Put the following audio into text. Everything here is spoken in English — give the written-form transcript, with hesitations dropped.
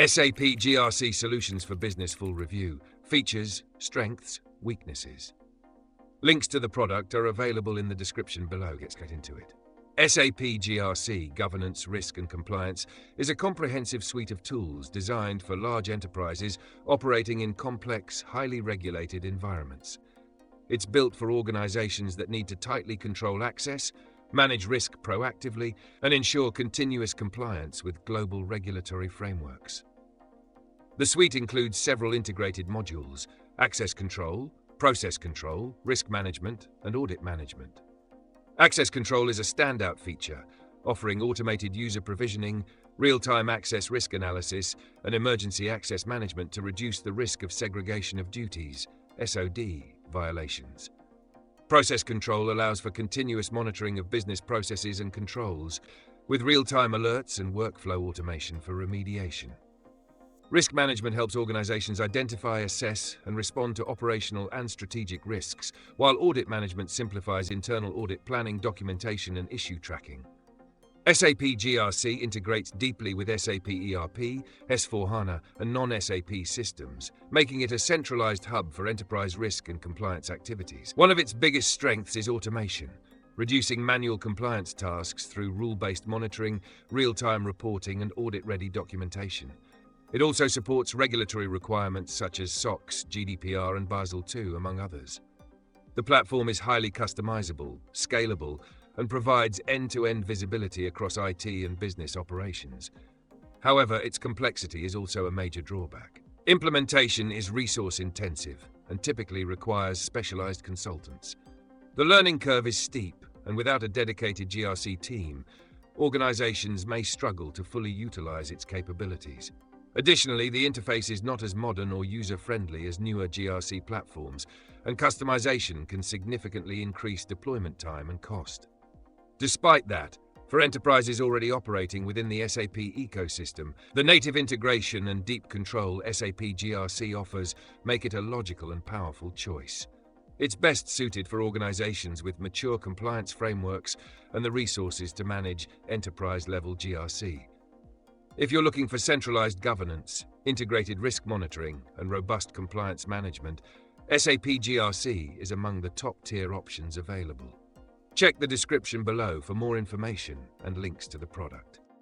SAP GRC Solutions for Business Full Review. Features, strengths, weaknesses. Links to the product are available in the description below. Let's get into it. SAP GRC, Governance, Risk and Compliance, is a comprehensive suite of tools designed for large enterprises operating in complex, highly regulated environments. It's built for organizations that need to tightly control access, manage risk proactively, and ensure continuous compliance with global regulatory frameworks. The suite includes several integrated modules: access control, process control, risk management, and audit management. Access control is a standout feature, offering automated user provisioning, real-time access risk analysis, and emergency access management to reduce the risk of segregation of duties, SOD, violations. Process control allows for continuous monitoring of business processes and controls, with real-time alerts and workflow automation for remediation. Risk management helps organizations identify, assess, and respond to operational and strategic risks, while audit management simplifies internal audit planning, documentation, and issue tracking. SAP GRC integrates deeply with SAP ERP, S/4HANA, and non-SAP systems, making it a centralized hub for enterprise risk and compliance activities. One of its biggest strengths is automation, reducing manual compliance tasks through rule-based monitoring, real-time reporting, and audit-ready documentation. It also supports regulatory requirements such as SOX, GDPR, and Basel II, among others. The platform is highly customizable, scalable, and provides end-to-end visibility across IT and business operations. However, its complexity is also a major drawback. Implementation is resource-intensive and typically requires specialized consultants. The learning curve is steep, and without a dedicated GRC team, organizations may struggle to fully utilize its capabilities. Additionally, the interface is not as modern or user-friendly as newer GRC platforms, and customization can significantly increase deployment time and cost. Despite that, for enterprises already operating within the SAP ecosystem, the native integration and deep control SAP GRC offers make it a logical and powerful choice. It's best suited for organizations with mature compliance frameworks and the resources to manage enterprise-level GRC. If you're looking for centralized governance, integrated risk monitoring, and robust compliance management, SAP GRC is among the top-tier options available. Check the description below for more information and links to the product.